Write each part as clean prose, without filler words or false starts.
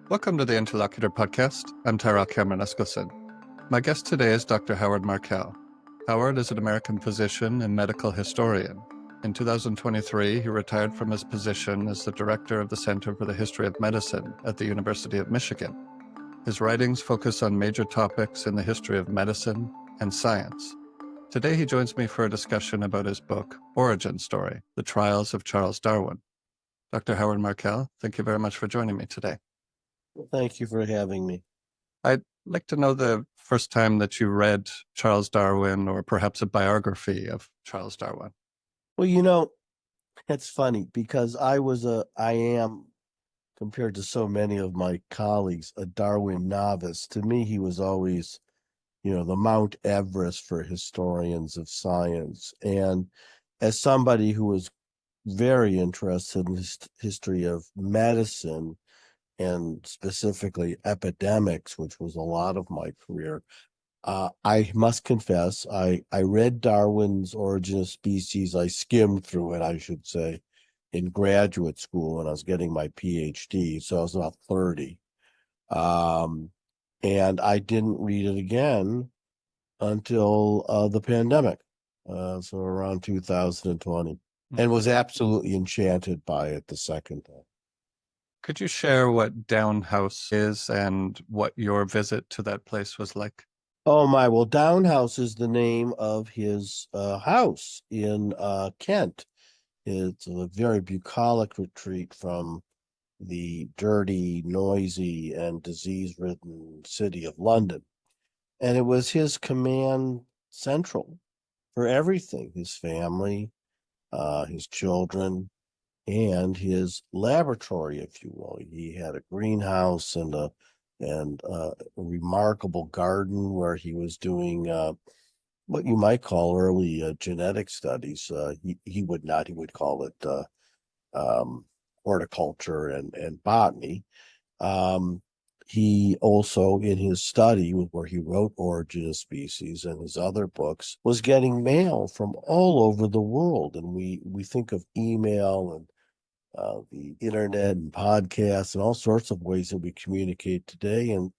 Welcome to the Interlocutor podcast. I'm Tyrell Cameron Eskelson. My guest today is Dr. Howard Markell. Howard is an American physician and medical historian. In 2023, he retired from his position as the director of the Center for the History of Medicine at the University of Michigan. His writings focus on major topics in the history of medicine and science. Today, he joins me for a discussion about his book, Origin Story: The Trials of Charles Darwin. Dr. Howard Markell, thank you very much for joining me today. Well, thank you for having me. I'd like to know the first time that you read Charles Darwin, or perhaps a biography of Charles Darwin. Well, it's funny because I am, compared to so many of my colleagues, a Darwin novice. To me, he was always, the Mount Everest for historians of science. And as somebody who was very interested in the history of medicine, and specifically epidemics, which was a lot of my career, I must confess, I read Darwin's Origin of Species. I skimmed through it, I should say, in graduate school when I was getting my PhD. So I was about 30. And I didn't read it again until the pandemic, so around 2020, and was absolutely enchanted by it the second time. Could you share what Down House is and what your visit to that place was like? Oh my, well, Down House is the name of his house in Kent. It's a very bucolic retreat from the dirty, noisy, and disease-ridden city of London. And it was his command central for everything: his family, his children, and his laboratory, if you will. He had a greenhouse and a remarkable garden where he was doing what you might call early genetic studies. He would not. He would call it horticulture and botany. He also, in his study, where he wrote Origin of Species and his other books, was getting mail from all over the world. And we think of email and the internet and podcasts and all sorts of ways that we communicate today and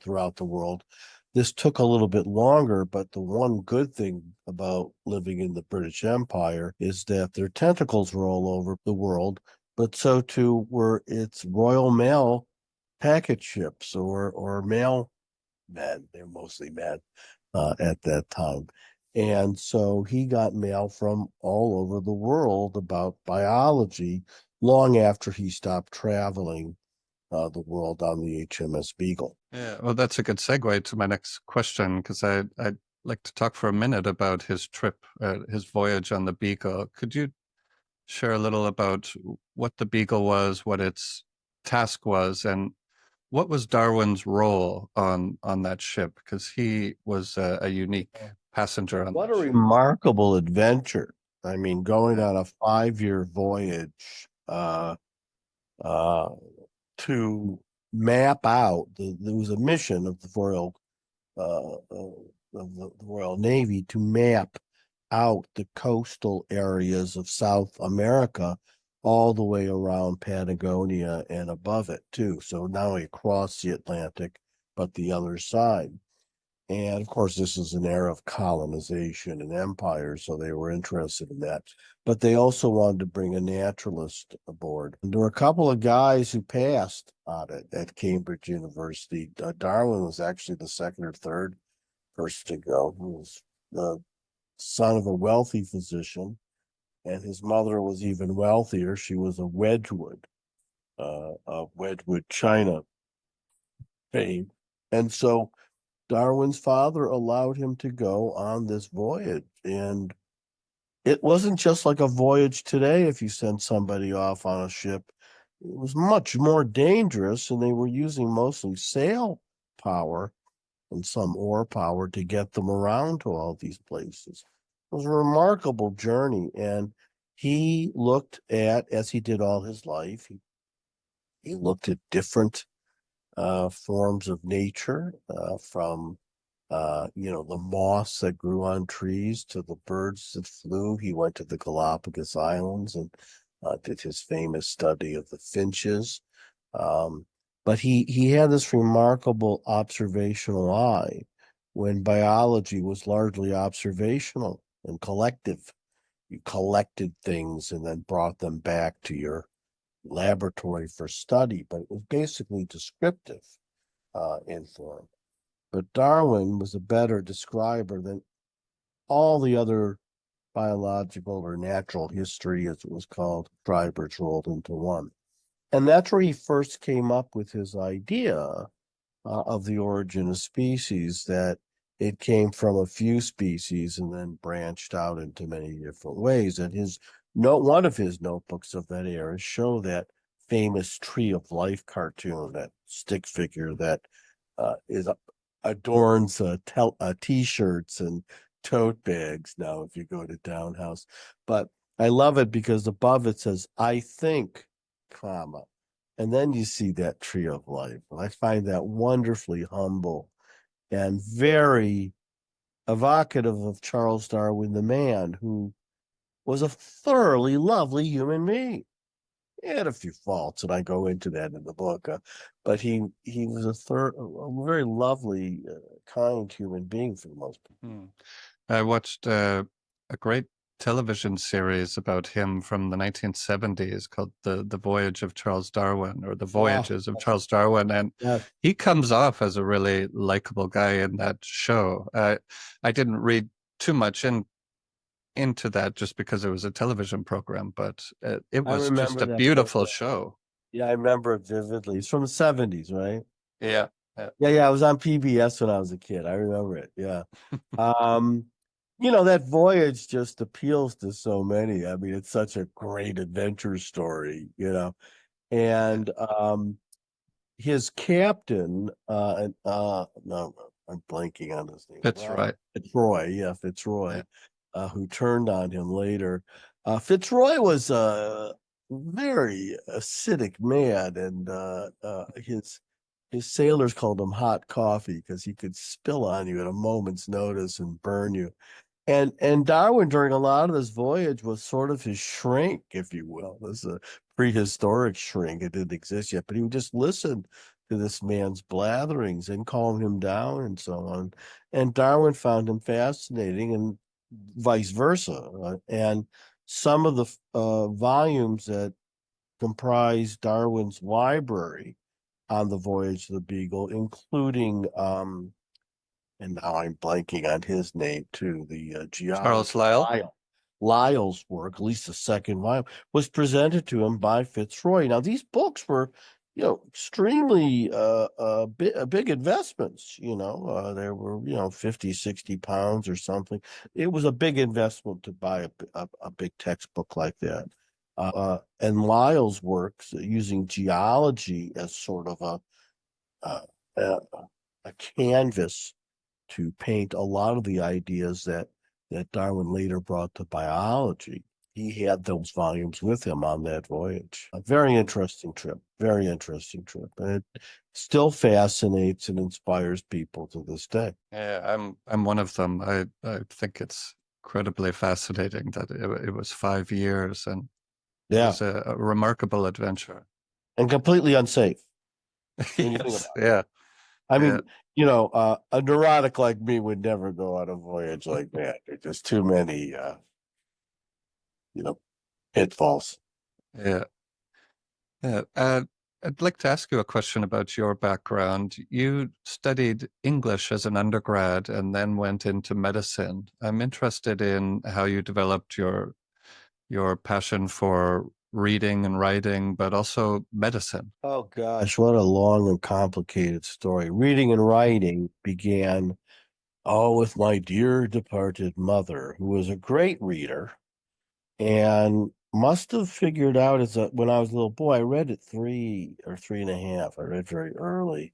throughout the world. This took a little bit longer, but the one good thing about living in the British Empire is that their tentacles were all over the world, but so too were its Royal Mail packet ships or mail men. They're mostly men at that time. And so he got mail from all over the world about biology long after he stopped traveling the world on the HMS Beagle. Yeah, well, that's a good segue to my next question, because I'd like to talk for a minute about his trip, his voyage on the Beagle. Could you share a little about what the Beagle was, what its task was, and what was Darwin's role on that ship? Because he was a unique passenger on What that a ship. remarkable adventure. I mean, going on a 5-year voyage to map out. There was a mission of the Royal Navy to map out the coastal areas of South America all the way around Patagonia and above it too. So not only across the Atlantic, but the other side. And of course, this is an era of colonization and empire, so they were interested in that. But they also wanted to bring a naturalist aboard. And there were a couple of guys who passed on it at Cambridge University. Darwin was actually the second or third person to go. He was the son of a wealthy physician, and his mother was even wealthier. She was a Wedgwood, of Wedgwood, China fame. And so Darwin's father allowed him to go on this voyage. And it wasn't just like a voyage today. If you send somebody off on a ship, it was much more dangerous, and they were using mostly sail power and some oar power to get them around to all these places. It was a remarkable journey. And he looked at, as he did all his life, he looked at different forms of nature, from the moss that grew on trees to the birds that flew. He went to the Galapagos Islands and did his famous study of the finches. But he had this remarkable observational eye when biology was largely observational and collective. You collected things and then brought them back to your laboratory for study, but it was basically descriptive in form. But Darwin was a better describer than all the other biological or natural history, as it was called, describers rolled into one. And that's where he first came up with his idea of the origin of species, that it came from a few species and then branched out into many different ways. And one of his notebooks of that era show that famous Tree of Life cartoon, that stick figure that adorns t-shirts and tote bags now if you go to Down House. But I love it because above it says, I think, comma, and then you see that Tree of Life. I find that wonderfully humble and very evocative of Charles Darwin, the man, who was a thoroughly lovely human being. He had a few faults, and I go into that in the book, but he was a very lovely, kind human being for the most part. I watched a great television series about him from the 1970s called the Voyage of Charles Darwin, or the Voyages of Charles Darwin, and he comes off as a really likable guy in that show. I didn't read too much into that just because it was a television program, but it was just a beautiful show. Yeah, I remember it vividly. It's from the 70s, right? Yeah. Yeah. It was on PBS when I was a kid. I remember it. Yeah. That voyage just appeals to so many. I mean, it's such a great adventure story, and his captain, no, I'm blanking on his name. Fitzroy. Fitzroy, who turned on him later. Fitzroy was a very acidic man, and his sailors called him hot coffee because he could spill on you at a moment's notice and burn you. And Darwin, during a lot of this voyage, was sort of his shrink, if you will. It was a prehistoric shrink. It didn't exist yet, but he would just listen to this man's blatherings and calm him down and so on. And Darwin found him fascinating, and vice versa. And some of the volumes that comprise Darwin's library on the voyage of the Beagle, including and now I'm blanking on his name too, the geologist Charles Lyell. Lyell's work, at least the second volume, was presented to him by Fitzroy. Now, these books were, extremely big investments. There were 50, 60 pounds or something. It was a big investment to buy a big textbook like that. And Lyell's works, using geology as sort of a canvas to paint a lot of the ideas that Darwin later brought to biology. He had those volumes with him on that voyage. A very interesting trip. And it still fascinates and inspires people to this day. Yeah, I'm one of them. I think it's incredibly fascinating that it was 5 years, and it was a remarkable adventure. And completely unsafe. Yes, yeah. I mean, a neurotic like me would never go on a voyage like that. There's just too many, pitfalls. Yeah. Yeah. I'd like to ask you a question about your background. You studied English as an undergrad and then went into medicine. I'm interested in how you developed your passion for reading and writing, but also medicine. Oh gosh, what a long and complicated story. Reading and writing began with my dear departed mother, who was a great reader and must have figured out when I was a little boy. I read at 3 or 3.5. I read very early,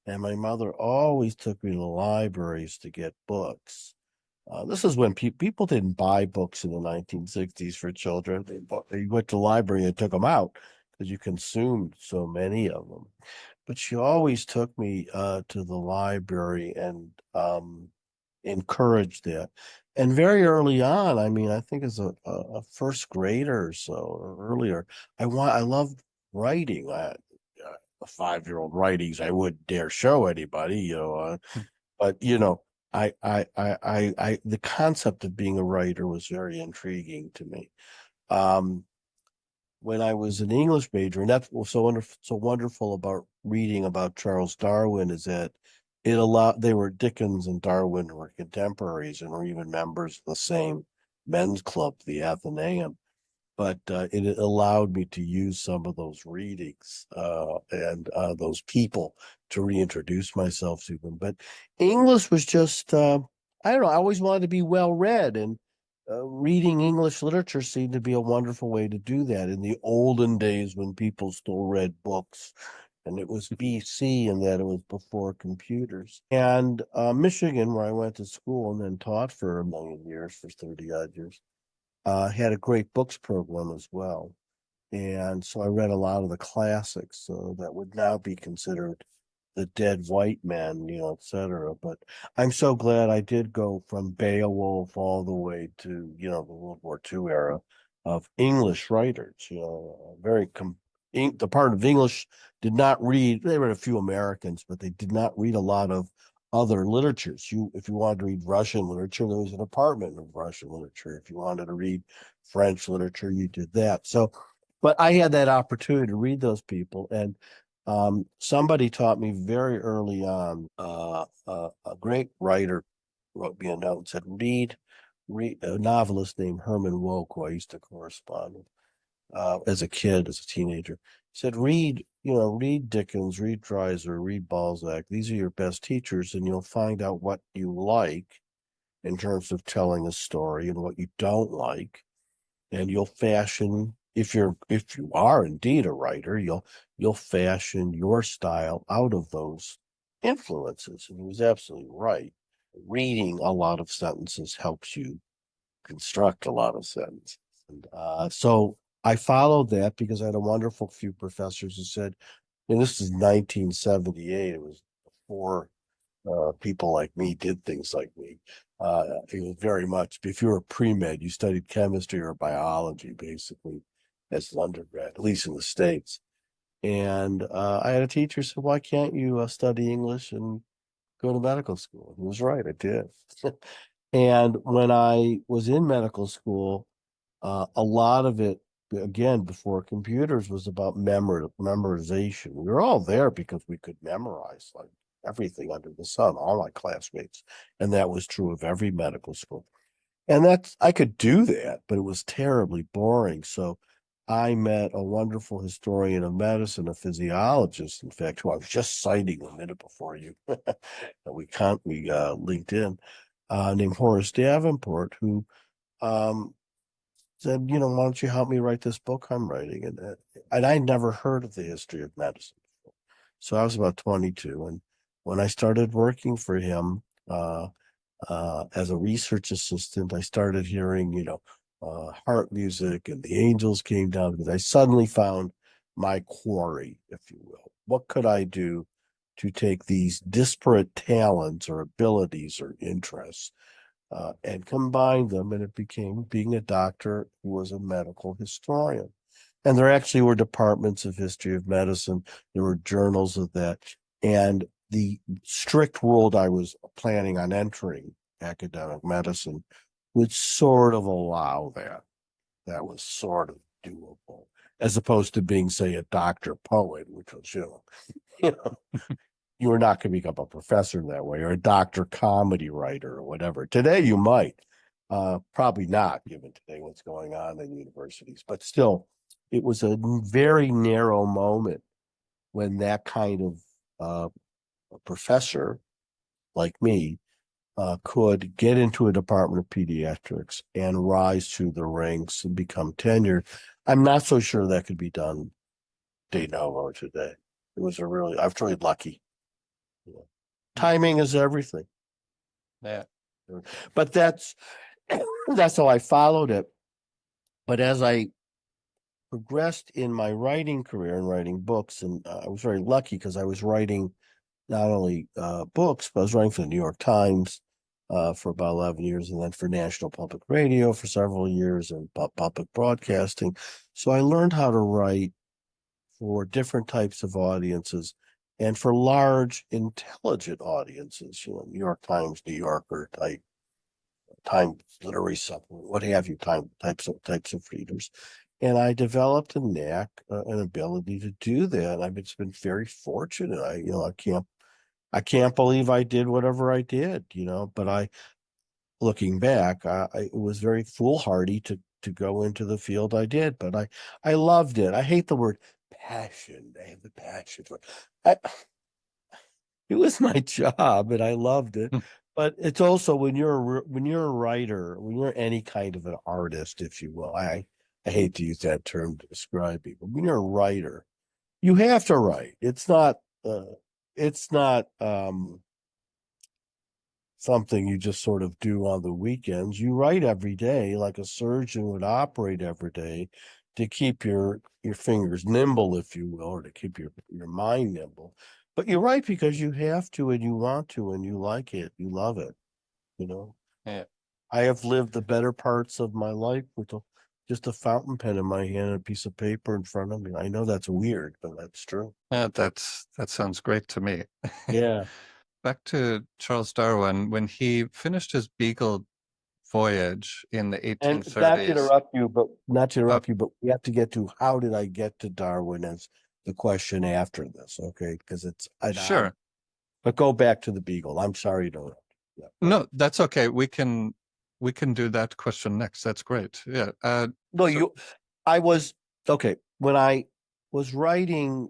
and my mother always took me to the libraries to get books. This is when people didn't buy books in the 1960s for children. They went to the library and took them out because you consumed so many of them. But she always took me to the library and encouraged that. And very early on, I mean, I think as a first grader or so, or earlier, I loved writing. 5-year-old writings I wouldn't dare show anybody, but the concept of being a writer was very intriguing to me. When I was an English major, and that's what's so wonderful about reading about Charles Darwin is that they were Dickens and Darwin were contemporaries and were even members of the same men's club, the Athenaeum. But it allowed me to use some of those readings and those people to reintroduce myself to them. But English was just, I don't know, I always wanted to be well read, and reading English literature seemed to be a wonderful way to do that in the olden days when people still read books. And it was BC, and that it was before computers. And Michigan, where I went to school and then taught for a million years, for 30 odd years, had a great books program as well. And so I read a lot of the classics that would now be considered the dead white men, et cetera. But I'm so glad I did go from Beowulf all the way to, the World War II era of English writers, the part of English did not read, they read a few Americans, but they did not read a lot of other literatures. If you wanted to read Russian literature, there was a department of Russian literature. If you wanted to read French literature, you did that. So, but I had that opportunity to read those people, and somebody taught me very early on. A great writer wrote me a note and said, read a novelist named Herman Wouk, who I used to correspond with as a kid, as a teenager. He said, read Dickens, read Dreiser, read Balzac. These are your best teachers, and you'll find out what you like in terms of telling a story and what you don't like. And you'll fashion, if you are indeed a writer, you'll fashion your style out of those influences. And he was absolutely right. Reading a lot of sentences helps you construct a lot of sentences. And so I followed that because I had a wonderful few professors who said, and this is 1978, it was before people like me did things like me. It was very much, if you were a pre-med, you studied chemistry or biology, basically, as an undergrad, at least in the States. And I had a teacher said, why can't you study English and go to medical school? And he was right, I did. And when I was in medical school, a lot of it, again, before computers, was about memorization. We were all there because we could memorize like everything under the sun, all my classmates. And that was true of every medical school. And I could do that, but it was terribly boring. So I met a wonderful historian of medicine, a physiologist, in fact, who I was just citing a minute before you. we linked in, named Horace Davenport, who said, why don't you help me write this book I'm writing? And I never heard of the history of medicine before. So I was about 22. And when I started working for him as a research assistant, I started hearing, heart music, and the angels came down, because I suddenly found my quarry, if you will. What could I do to take these disparate talents or abilities or interests and combine them? And it became being a doctor who was a medical historian. And there actually were departments of history of medicine. There were journals of that. And the strict world I was planning on entering, academic medicine, would sort of allow that. That was sort of doable, as opposed to being, say, a doctor poet, which was, you were not going to become a professor in that way, or a doctor comedy writer or whatever. Today you might, probably not, given today what's going on in universities, but still, it was a very narrow moment when that kind of a professor like me could get into a department of pediatrics and rise through the ranks and become tenured. I'm not so sure that could be done de novo today. I was really lucky. Timing is everything. Yeah. But that's how I followed it. But as I progressed in my writing career and writing books, and I was very lucky because I was writing not only books, but I was writing for the New York Times for about 11 years, and then for National Public Radio for several years, and public broadcasting. So I learned how to write for different types of audiences and for large, intelligent audiences, New York Times, New Yorker type, Time literary supplement, what have you, types of readers. And I developed a knack, an ability to do that. I've been very fortunate. I can't believe I did whatever I did, but looking back, it was very foolhardy to go into the field I did, but I loved it. I hate the word passion. I have the passion for it. It was my job and I loved it. Hmm. But it's also when you're a writer, when you're any kind of an artist, if you will. I hate to use that term to describe people. When you're a writer, you have to write. It's not something you just sort of do on the weekends. You write every day, like a surgeon would operate every day, to keep your fingers nimble, if you will, or to keep your mind nimble. But you write because you have to and you want to and you like it, you love it, you know. Yeah. I have lived the better parts of my life with just a fountain pen in my hand and a piece of paper in front of me. I know that's weird, but that's true. Yeah, that sounds great to me. Yeah. Back to Charles Darwin, when he finished his Beagle voyage in the And not to 1830s. interrupt you, but Oh, we have to get to how did I get to Darwin as the question after this, okay? Because it's an odd, sure. but go back to the Beagle. I'm sorry to interrupt. Yeah, go No, ahead. that's okay. We can do that question next. That's great. Yeah. No, So I was, okay. Was writing,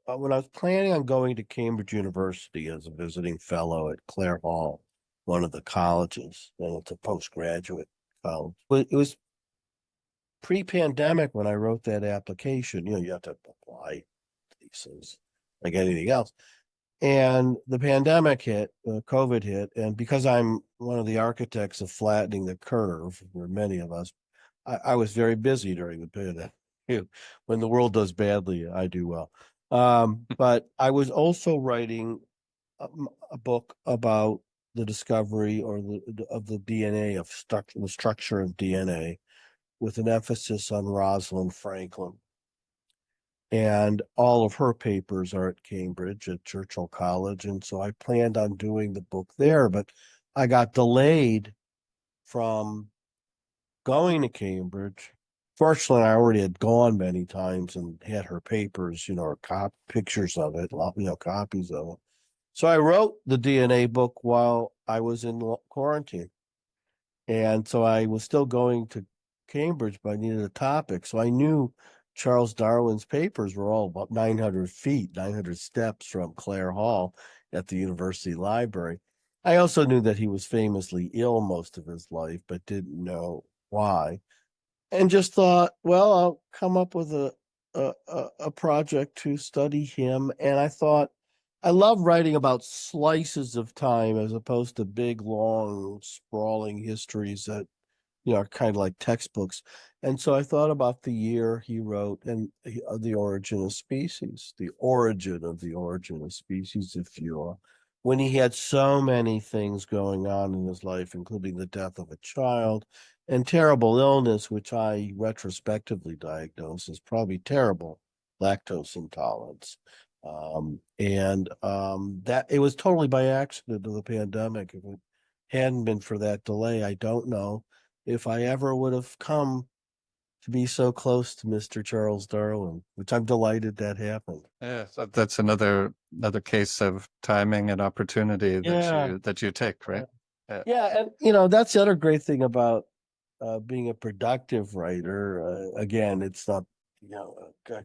when I was planning on going to Cambridge University as a visiting fellow at Clare Hall, one of the colleges, and it's a postgraduate college. But it was pre-pandemic when I wrote that application. You have to apply thesis like anything else. And the pandemic hit, COVID hit, and because I'm one of the architects of flattening the curve, for many of us, I was very busy during the pandemic. When the world does badly, I do well. But I was also writing a book about the discovery of the DNA the structure of DNA, with an emphasis on Rosalind Franklin. And all of her papers are at Cambridge at Churchill College. And so I planned on doing the book there, but I got delayed from going to Cambridge. Fortunately, I already had gone many times and had her papers, or pictures of it, copies of it. So I wrote the DNA book while I was in quarantine. And so I was still going to Cambridge, but I needed a topic. So I knew Charles Darwin's papers were all about 900 feet, 900 steps from Clare Hall at the university library. I also knew that he was famously ill most of his life, but didn't know why. And just thought, well, I'll come up with a project to study him. And I thought, I love writing about slices of time as opposed to big, long, sprawling histories that are kind of like textbooks. And so I thought about the year he wrote and the origin of species, the origin of species, if you will, when he had so many things going on in his life, including the death of a child and terrible illness, which I retrospectively diagnosed as probably terrible lactose intolerance. That it was totally by accident of the pandemic. If it hadn't been for that delay, I don't know if I ever would have come to be so close to Mr. Charles Darwin, which I'm delighted that happened. yeah, so that's another case of timing and opportunity that Yeah. you take, right? Yeah. Yeah, and that's the other great thing about being a productive writer. Again, it's not,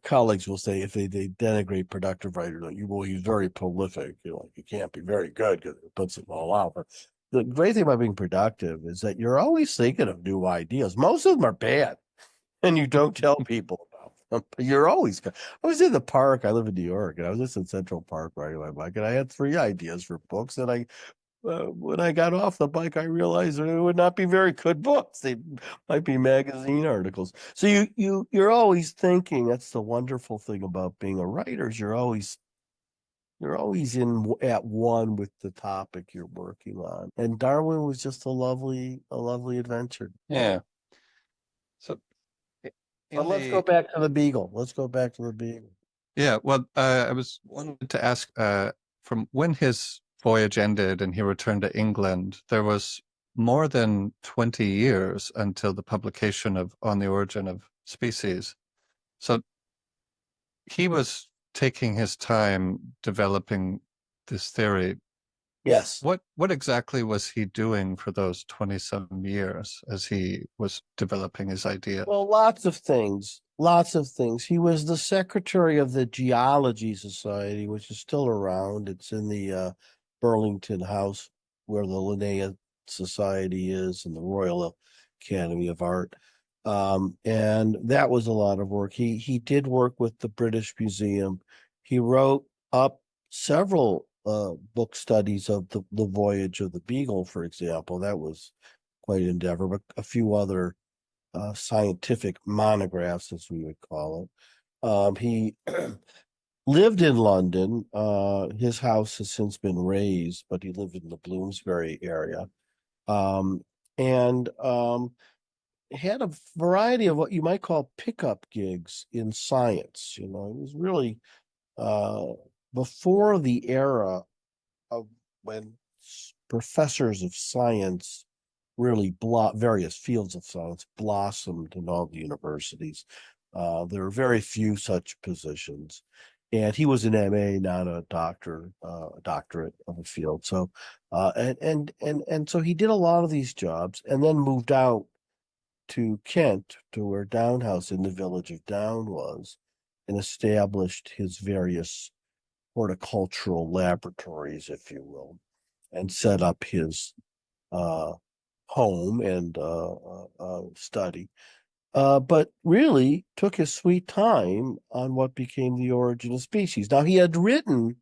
colleagues will say if they denigrate productive writer, like, he's very prolific. You can't be very good because it puts them all out. But the great thing about being productive is that you're always thinking of new ideas. Most of them are bad, and you don't tell people about them. But I was in the park. I live in New York, and I was just in Central Park riding my bike, and I had 3 ideas for books that when I got off the bike, I realized it would not be very good books. They might be magazine articles. So you're always thinking. That's the wonderful thing about being a writer. Is you're always in at one with the topic you're working on. And Darwin was just a lovely adventure. Yeah. So But in let's go the back to the Beagle. Let's go back to the Beagle. Yeah, well, I was wanted to ask, from when his voyage ended and he returned to England, there was more than 20 years until the publication of On the Origin of Species. So he was taking his time developing this theory. Yes. What exactly was he doing for those 20 some years as he was developing his idea? Well, lots of things. Lots of things. He was the secretary of the Geology Society, which is still around. It's in the Burlington House where the Linnaean Society is and the Royal Academy of Art. And that was a lot of work. He did work with the British Museum. He wrote up several book studies of the voyage of the Beagle, for example. That was quite an endeavor, but a few other scientific monographs, as we would call it. He lived in London. His house has since been razed, but he lived in the Bloomsbury area. Um, and had a variety of what you might call pickup gigs in science. You know, it was really uh, before the era of when professors of science really various fields of science blossomed in all the universities. There are very few such positions. And he was an MA, not a doctor, a doctorate of a field. So, and so he did a lot of these jobs, and then moved out to Kent, to where Down House in the village of Down was, and established his various horticultural laboratories, if you will, and set up his uh, home and study. But really took his sweet time on what became the origin of species. Now, he had written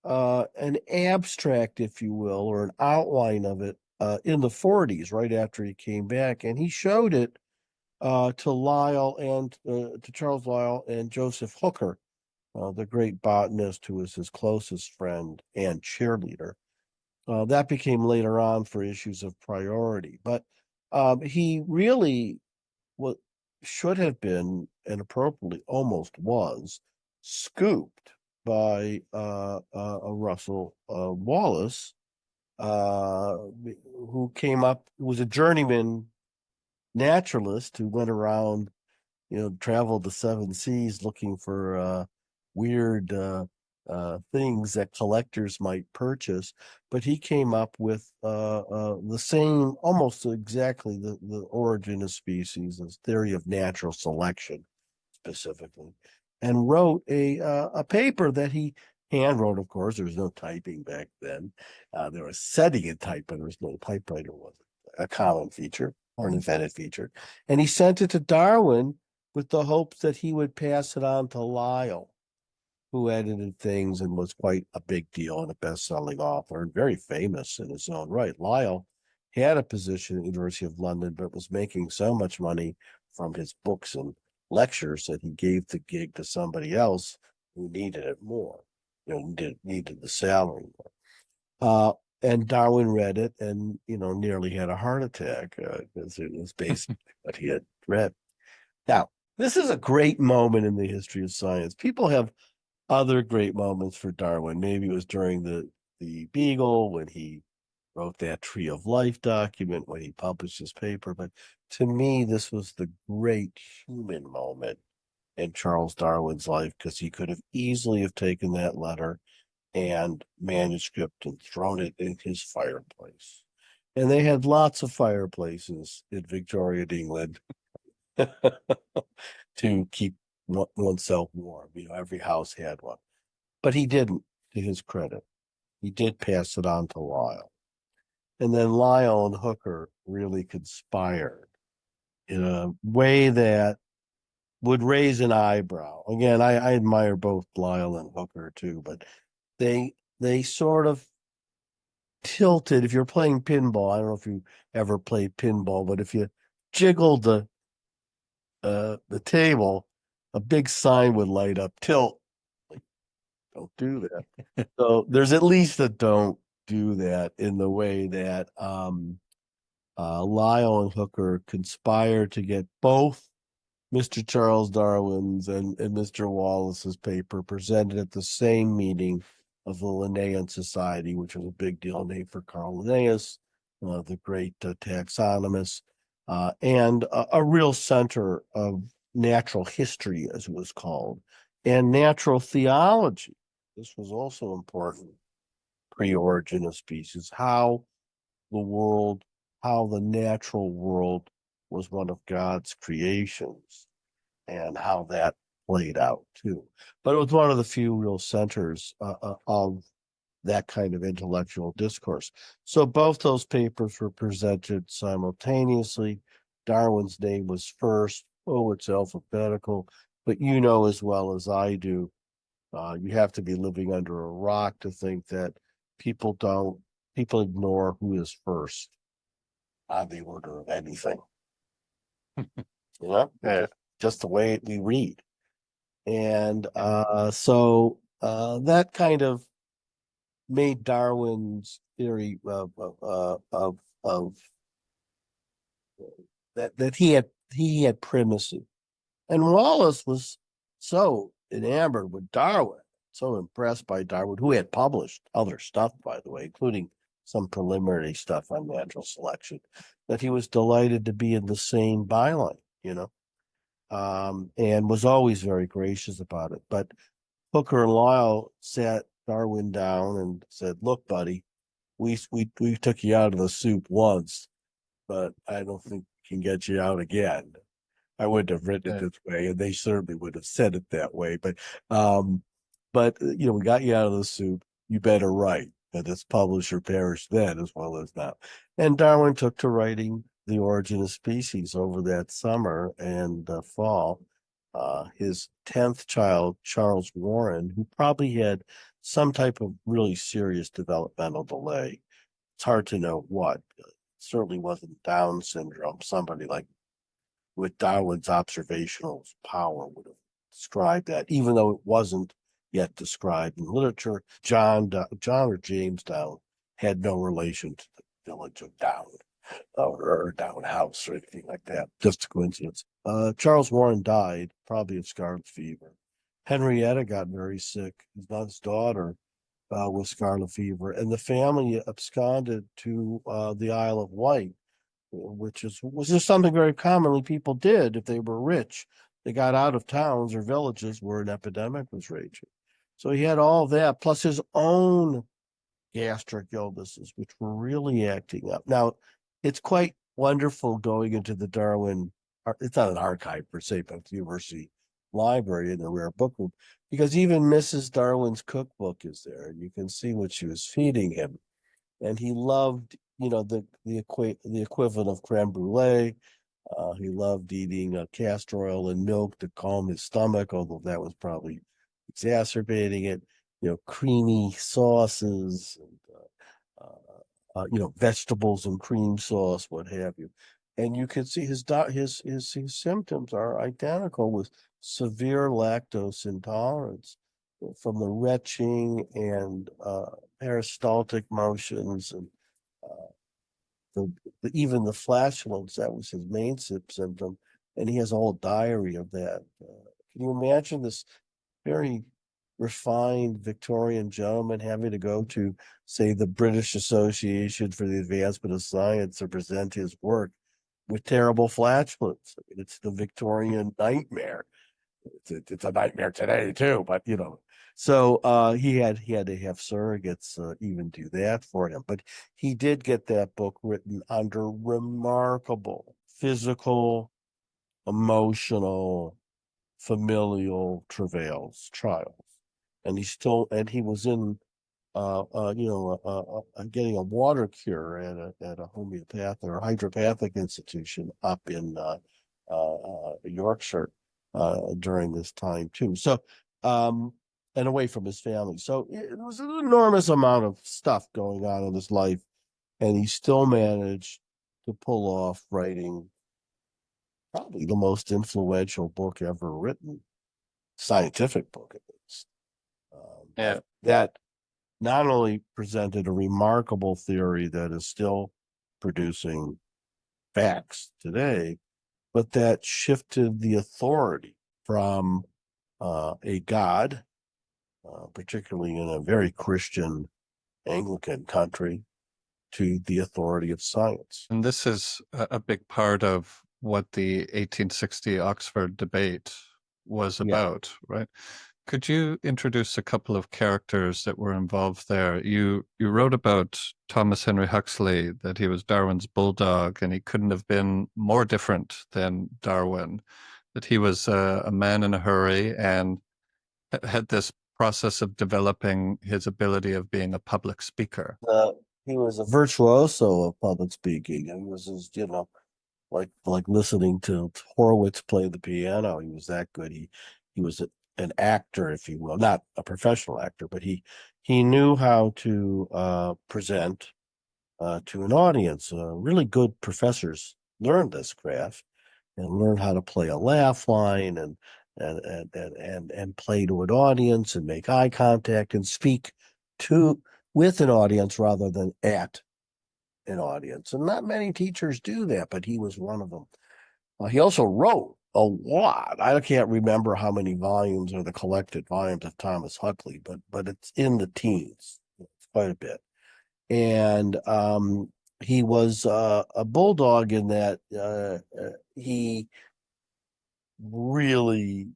an abstract, if you will, or an outline of it in the 40s, right after he came back, and he showed it to Lyell and to Charles Lyell and Joseph Hooker, the great botanist who was his closest friend and cheerleader. That became later on for issues of priority, but he really what should have been, and appropriately almost was, scooped by a Russell Wallace, who came up, who was a journeyman naturalist who went around, traveled the seven seas looking for weird things that collectors might purchase. But he came up with the same, almost exactly the origin of species, this theory of natural selection specifically, and wrote a paper that he hand wrote. Of course, there was no typing back then. There was setting a type, but there was no typewriter, was a common feature or an invented feature. And he sent it to Darwin with the hopes that he would pass it on to Lyell, who edited things and was quite a big deal and a best-selling author and very famous in his own right. Lyell had a position at the University of London, but was making so much money from his books and lectures that he gave the gig to somebody else who needed it more, needed the salary more. And Darwin read it and, nearly had a heart attack because it was basically what he had read. Now, this is a great moment in the history of science. People have other great moments for Darwin. Maybe it was during the Beagle when he wrote that Tree of Life document, when he published his paper. But to me, this was the great human moment in Charles Darwin's life, because he could have easily have taken that letter and manuscript and thrown it in his fireplace. And they had lots of fireplaces in Victorian England to keep oneself warm. Every house had one. But he didn't, to his credit. He did pass it on to Lyell. And then Lyell and Hooker really conspired in a way that would raise an eyebrow. Again, I admire both Lyell and Hooker too, but they sort of tilted. If you're playing pinball, I don't know if you ever played pinball, but if you jiggled the table, a big sign would light up, tilt. Like, don't do that. So there's at least a don't do that, in the way that Lyell and Hooker conspired to get both Mr. Charles Darwin's and Mr. Wallace's paper presented at the same meeting of the Linnaean Society, which was a big deal name for Carl Linnaeus, the great taxonomist, and a real center of natural history, as it was called, and natural theology. This was also important pre-origin of species, how the world, how the natural world was one of God's creations and how that played out too. But it was one of the few real centers of that kind of intellectual discourse. So both those papers were presented simultaneously. Darwin's name was first. Oh, it's alphabetical, but you know as well as I do, you have to be living under a rock to think that people don't, people ignore who is first on the order of anything. You know, Yeah. just the way we read. And so that kind of made Darwin's theory of that he had primacy. And Wallace was so enamored with Darwin, so impressed by Darwin, who had published other stuff, by the way, including some preliminary stuff on natural selection, that he was delighted to be in the same byline, you know, and was always very gracious about it. But Hooker and Lyle sat Darwin down and said, "Look, buddy, we took you out of the soup once, but I don't think we can get you out again." I wouldn't have written it this way, and they certainly would have said it that way. But you know, we got you out of the soup. You better write, and it's publish or perish then as well as now. And Darwin took to writing The Origin of Species over that summer and fall. His 10th child, Charles Warren, who probably had some type of really serious developmental delay. It's hard to know what. It certainly wasn't Down syndrome. Somebody like with Darwin's observational power would have described that, even though it wasn't yet described in literature. John or James Down had no relation to the village of Down or Down House or anything like that. Just a coincidence. Charles Warren died, probably of scarlet fever. Henrietta got very sick. His daughter with scarlet fever, and the family absconded to the Isle of Wight, which was just something very commonly people did if they were rich. They got out of towns or villages where an epidemic was raging. So he had all that, plus his own gastric illnesses, which were really acting up. Now, it's quite wonderful going into the Darwin, it's not an archive per se, but the university library in the rare book room, because even Mrs. Darwin's cookbook is there, and you can see what she was feeding him. And he loved, you know, the equivalent of creme brulee. He loved eating castor oil and milk to calm his stomach, although that was probably exacerbating it. You know, creamy sauces, and you know, vegetables and cream sauce, what have you. And you can see his symptoms are identical with severe lactose intolerance from the retching and peristaltic motions and even the flatulence. That was his main symptom, and he has a whole diary of that. Can you imagine this very refined Victorian gentleman having to go to, say, the British Association for the Advancement of Science to present his work with terrible flatulence? I mean, it's the Victorian nightmare. It's a nightmare today too, but you know. So he had to have surrogates even do that for him. But he did get that book written under remarkable physical, emotional, familial travails, trials. And he was in getting a water cure at a homeopathic or hydropathic institution up in Yorkshire during this time too. So, and away from his family. So it was an enormous amount of stuff going on in his life, and he still managed to pull off writing probably the most influential book ever written, scientific book at least. That not only presented a remarkable theory that is still producing facts today, but that shifted the authority from a god, particularly in a very Christian Anglican country, to the authority of science. And this is a big part of what the 1860 Oxford debate was Yeah. about, right? Could you introduce a couple of characters that were involved there? You wrote about Thomas Henry Huxley, that he was Darwin's bulldog, and he couldn't have been more different than Darwin, that he was a man in a hurry and had this process of developing his ability of being a public speaker. Uh, he was a virtuoso of public speaking. He was, like listening to Horowitz play the piano. He was that good. He was an actor, if you will, not a professional actor, but he knew how to present to an audience. Really good professors learned this craft and learned how to play a laugh line and play to an audience and make eye contact and speak to with an audience rather than at an audience. And not many teachers do that, but he was one of them. He also wrote a lot. I can't remember how many volumes or the collected volumes of Thomas Huxley, but it's in the teens. It's quite a bit. And he was a bulldog in that he really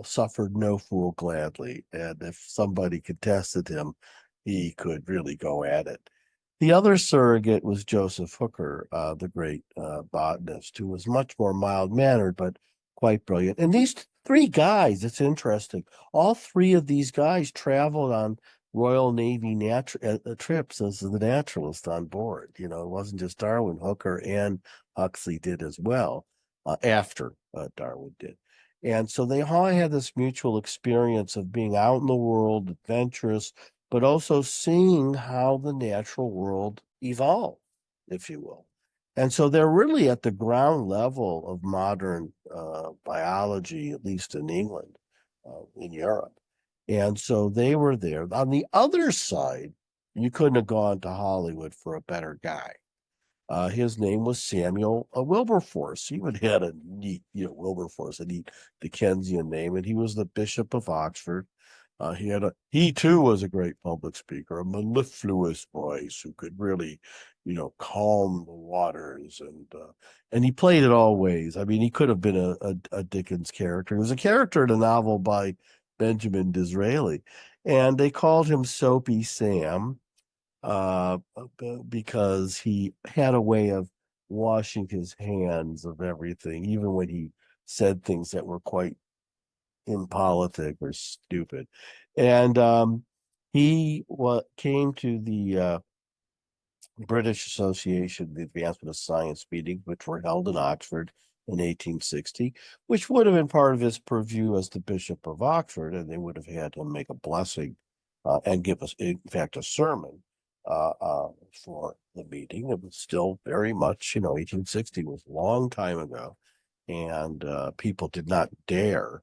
suffered no fool gladly. And if somebody contested him, he could really go at it. The other surrogate was Joseph Hooker, the great botanist, who was much more mild-mannered, but quite brilliant. And these three guys, it's interesting, all three of these guys traveled on Royal Navy trips as the naturalist on board. You know, it wasn't just Darwin. Hooker and Huxley did as well, after Darwin did. And so they all had this mutual experience of being out in the world, adventurous, but also seeing how the natural world evolved, if you will. And so they're really at the ground level of modern biology, at least in England, in Europe. And so they were there. On the other side, you couldn't have gone to Hollywood for a better guy. His name was Samuel Wilberforce. He would had a neat, Wilberforce, a neat Dickensian name, and he was the Bishop of Oxford. He too was a great public speaker, a mellifluous voice who could really, calm the waters, and he played it all ways. I mean, he could have been a Dickens character. He was a character in a novel by Benjamin Disraeli, and they called him Soapy Sam, uh, because he had a way of washing his hands of everything, even when he said things that were quite impolitic or stupid. And he came to the British Association, the Advancement of Science meetings, which were held in Oxford in 1860, which would have been part of his purview as the Bishop of Oxford, and they would have had him make a blessing and give us, in fact, a sermon for the meeting. It was still very much, 1860 was a long time ago, and people did not dare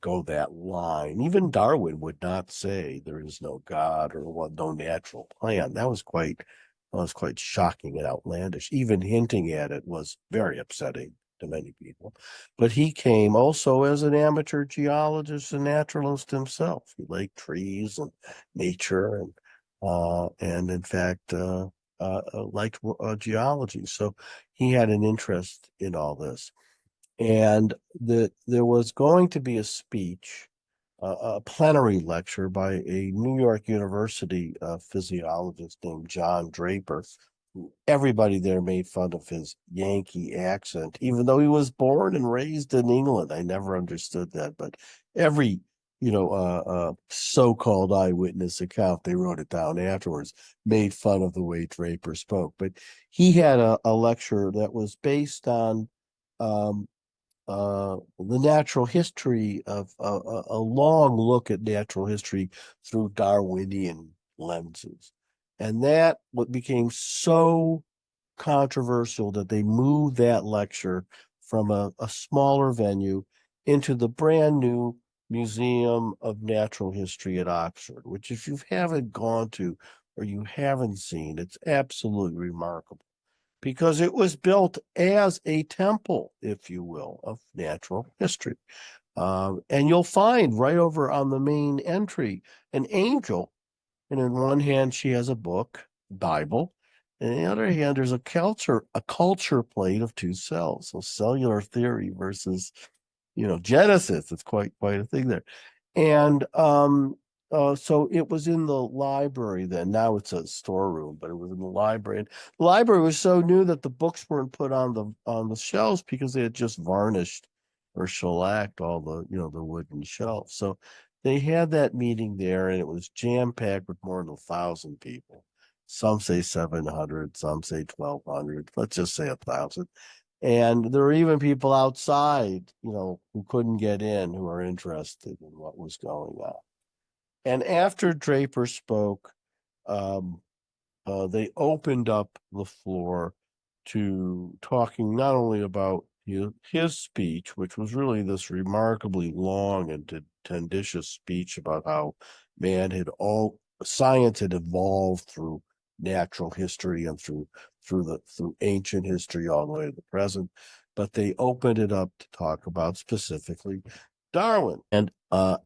go that line. Even Darwin would not say there is no God or no natural plan. That was quite shocking and outlandish. Even hinting at it was very upsetting to many people. But he came also as an amateur geologist and naturalist himself. He liked trees and nature, and in fact liked geology. So he had an interest in all this. And there was going to be a speech, a plenary lecture by a New York University physiologist named John Draper. Everybody there made fun of his Yankee accent, even though he was born and raised in England. I never understood that, but every so-called eyewitness account, they wrote it down afterwards, made fun of the way Draper spoke. But he had a lecture that was based on um, the natural history of a long look at natural history through Darwinian lenses. And that what became so controversial that they moved that lecture from a smaller venue into the brand new Museum of Natural History at Oxford, which if you haven't gone to or you haven't seen, it's absolutely remarkable. because it was built as a temple, if you will, of natural history. And you'll find right over on the main entry an angel. And in one hand, she has a book, Bible. And on the other hand, there's a culture plate of two cells. So cellular theory versus, Genesis. It's quite a thing there. And so it was in the library then. Now it's a storeroom, but it was in the library. And the library was so new that the books weren't put on the shelves because they had just varnished or shellacked all the wooden shelves. So they had that meeting there, and it was jam-packed with more than 1,000 people. Some say 700, some say 1,200. Let's just say 1,000. And there were even people outside, who couldn't get in, who are interested in what was going on. And after Draper spoke, they opened up the floor to talking not only about his speech, which was really this remarkably long and tenditious speech about how science had evolved through natural history and through ancient history all the way to the present, but they opened it up to talk about specifically Darwin. And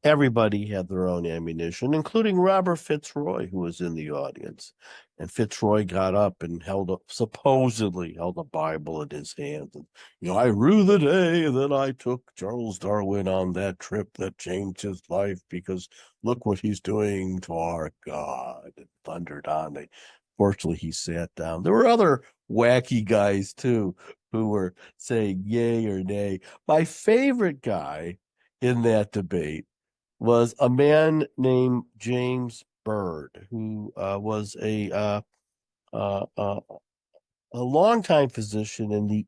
everybody had their own ammunition, including Robert Fitzroy, who was in the audience. And Fitzroy got up and supposedly held a Bible in his hand. And, I rue the day that I took Charles Darwin on that trip that changed his life, because look what he's doing to our God. And thundered on. Fortunately, he sat down. There were other wacky guys, too, who were saying yay or nay. My favorite guy in that debate was a man named James Byrd, who was a longtime physician in the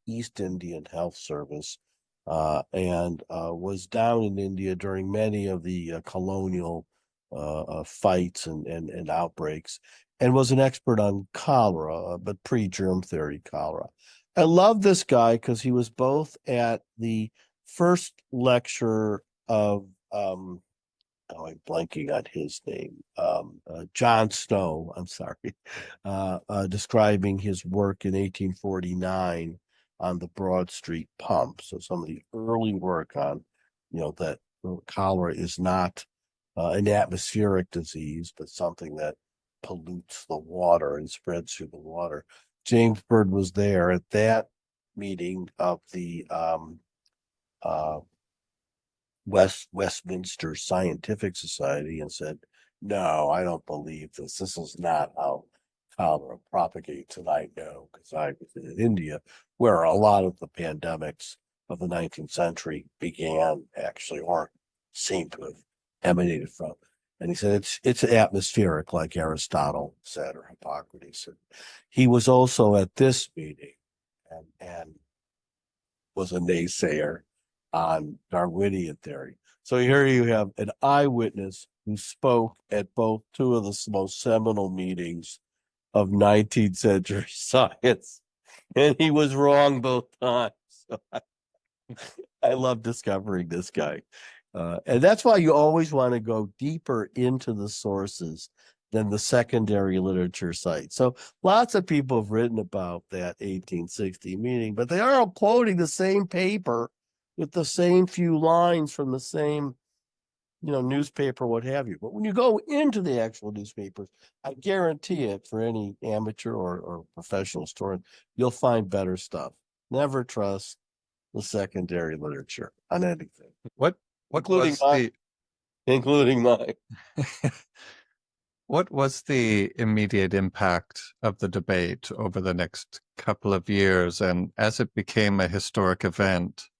East Indian Health Service, and was down in India during many of the colonial fights and outbreaks, and was an expert on cholera, but pre-germ theory cholera. I love this guy because he was both at the first lecture of I'm blanking on his name, John Snow, I'm sorry, describing his work in 1849 on the Broad Street pump. So some of the early work on, that cholera is not an atmospheric disease, but something that pollutes the water and spreads through the water. James Byrd was there at that meeting of the Westminster Scientific Society and said, "No, I don't believe this. This is not how cholera propagates." And I know because I was in India, where a lot of the pandemics of the 19th century began, actually, or seem to have emanated from. And he said it's atmospheric, like Aristotle said, or Hippocrates. And he was also at this meeting and was a naysayer on Darwinian theory. So here you have an eyewitness who spoke at both two of the most seminal meetings of 19th century science, and he was wrong both times. So I love discovering this guy. And that's why you always want to go deeper into the sources than the secondary literature sites. So lots of people have written about that 1860 meeting, but they are all quoting the same paper with the same few lines from the same, newspaper, what have you. But when you go into the actual newspapers, I guarantee it, for any amateur or professional historian, you'll find better stuff. Never trust the secondary literature on anything. What including was including mine. What was the immediate impact of the debate over the next couple of years? And as it became a historic event,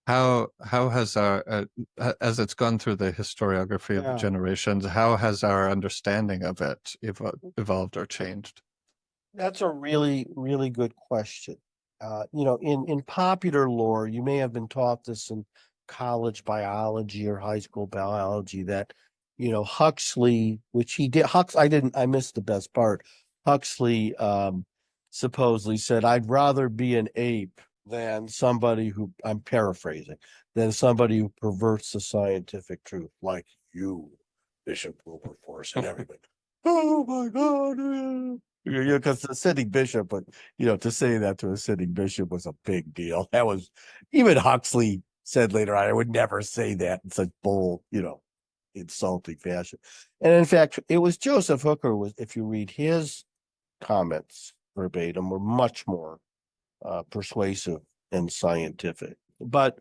how has as it's gone through the historiography of generations, how has our understanding of it evolved or changed? That's a really, really good question. In popular lore, you may have been taught this in college biology or high school biology, that, Huxley, which he did, I missed the best part. Huxley supposedly said, "I'd rather be an ape than somebody who," I'm paraphrasing, "than somebody who perverts the scientific truth like you, Bishop Wilberforce," and everybody, "Oh my God." Because the sitting bishop, but to say that to a sitting bishop was a big deal. That was even Huxley said later on, I would never say that in such bold, insulting fashion. And in fact, it was Joseph Hooker was, if you read his comments verbatim, were much more persuasive and scientific. But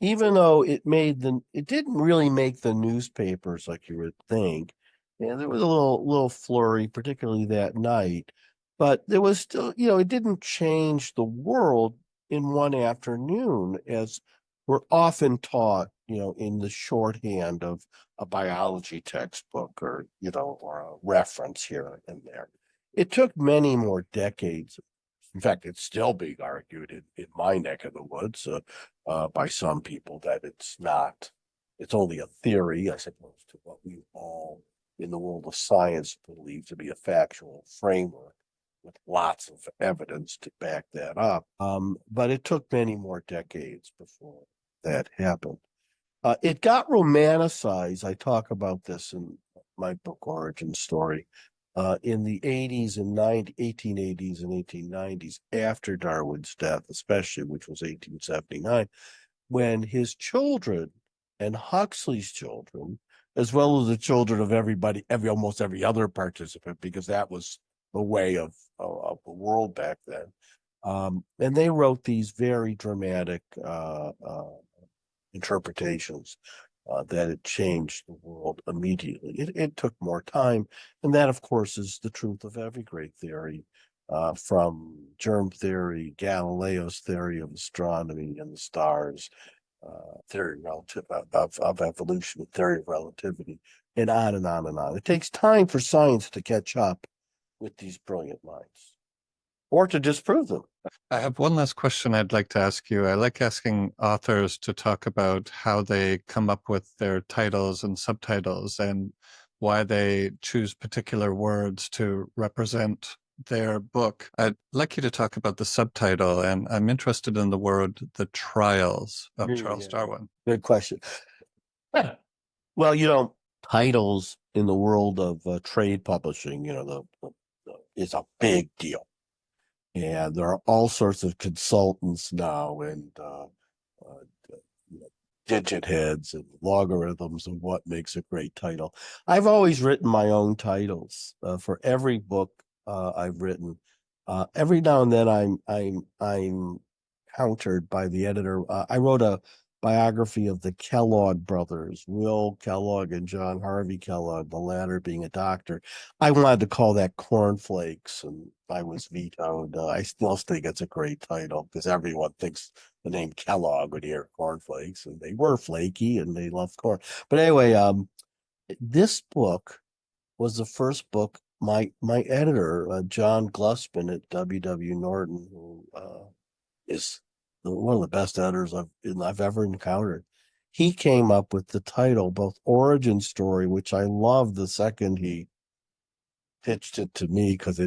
even though it didn't really make the newspapers like you would think. Yeah, there was a little flurry, particularly that night, but there was still, it didn't change the world in one afternoon, as we're often taught, in the shorthand of a biology textbook or a reference here and there. It took many more decades. In fact, it's still being argued in my neck of the woods by some people that it's only a theory, as opposed to what we all in the world of science believe to be a factual framework with lots of evidence to back that up. But it took many more decades before that happened. It got romanticized. I talk about this in my book Origin Story. In the 80s and 1880s and 1890s, after Darwin's death, especially, which was 1879, when his children and Huxley's children, as well as the children of almost every other participant, because that was the way of the world back then. And they wrote these very dramatic interpretations that it changed the world immediately. It took more time. And that, of course, is the truth of every great theory, from germ theory, Galileo's theory of astronomy and the stars, theory of evolution, theory of relativity, and on and on and on. It takes time for science to catch up with these brilliant minds or to disprove them. I have one last question I'd like to ask you. I like asking authors to talk about how they come up with their titles and subtitles and why they choose particular words to represent their book. I'd like you to talk about the subtitle, and I'm interested in the word "The Trials" of Charles Darwin. Good question. Well, titles in the world of trade publishing, is a big deal. And there are all sorts of consultants now and digit heads and logarithms of what makes a great title. I've always written my own titles for every book I've written. Every now and then I'm countered by the editor. I wrote a biography of the Kellogg brothers, Will Kellogg and John Harvey Kellogg, the latter being a doctor. I wanted to call that Cornflakes, and I was vetoed. I still think it's a great title because everyone thinks the name Kellogg would hear cornflakes, and they were flaky and they loved corn. But anyway, this book was the first book my editor, John Glusman at W.W. Norton, who is one of the best editors I've ever encountered. He came up with the title, both Origin Story, which I love the second he pitched it to me, because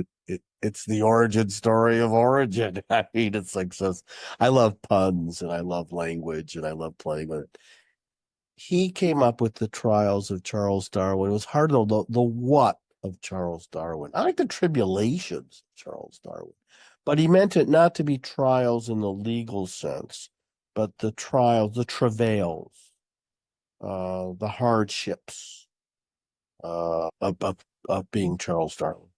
it's the origin story of origin. I mean, it's like, so I love puns and I love language and I love playing with it. He came up with the trials of Charles Darwin. It was hard to know the what of Charles Darwin. I like the tribulations of Charles Darwin, but he meant it not to be trials in the legal sense, but the trials, the travails, the hardships of being Charles Darwin.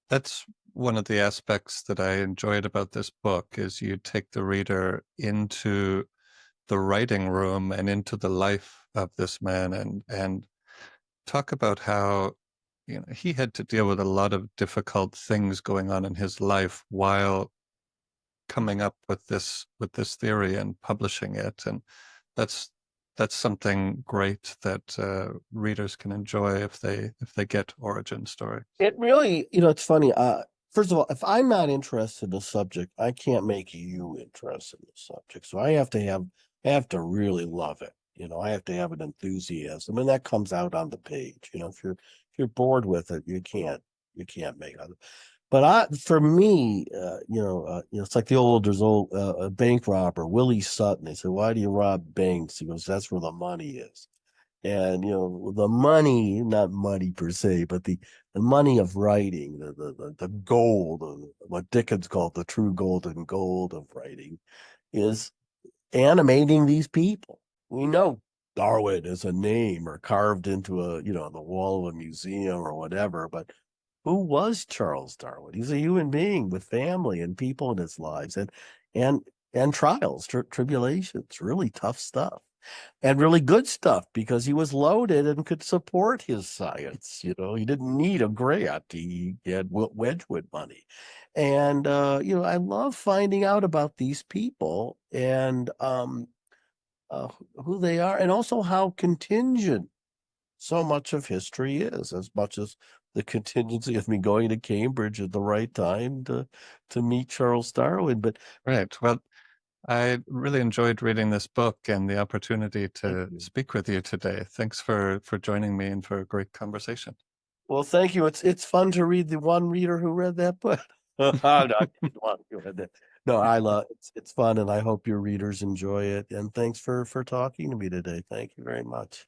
That's one of the aspects that I enjoyed about this book, is you take the reader into the writing room and into the life of this man and talk about how he had to deal with a lot of difficult things going on in his life while coming up with this theory and publishing it. And that's something great that readers can enjoy if they get Origin Story. It really, it's funny. First of all, if I'm not interested in the subject, I can't make you interested in the subject. So I have to really love it. I have to have an enthusiasm, and that comes out on the page. If you're bored with it, you can't make it. But for me, it's like there's a bank robber, Willie Sutton. They said, "Why do you rob banks?" He goes, "That's where the money is." And the money, not money per se, but the money of writing, the gold, what Dickens called the true golden gold of writing, is animating these people. We know Darwin is a name or carved into the wall of a museum or whatever, but who was Charles Darwin? He's a human being with family and people in his lives, and and trials, tribulations, really tough stuff, and really good stuff because he was loaded and could support his science. He didn't need a grant. He had Wedgwood money. And I love finding out about these people and who they are, and also how contingent so much of history is, as much as the contingency of me going to Cambridge at the right time to meet Charles Darwin. But Right. Well, I really enjoyed reading this book and the opportunity thank to you. speak with you today. Thanks for joining me and for a great conversation. Well, thank you. It's fun to read the one reader who read that book. I didn't want you read that. No, I love it's fun, and I hope your readers enjoy it. And thanks for talking to me today. Thank you very much.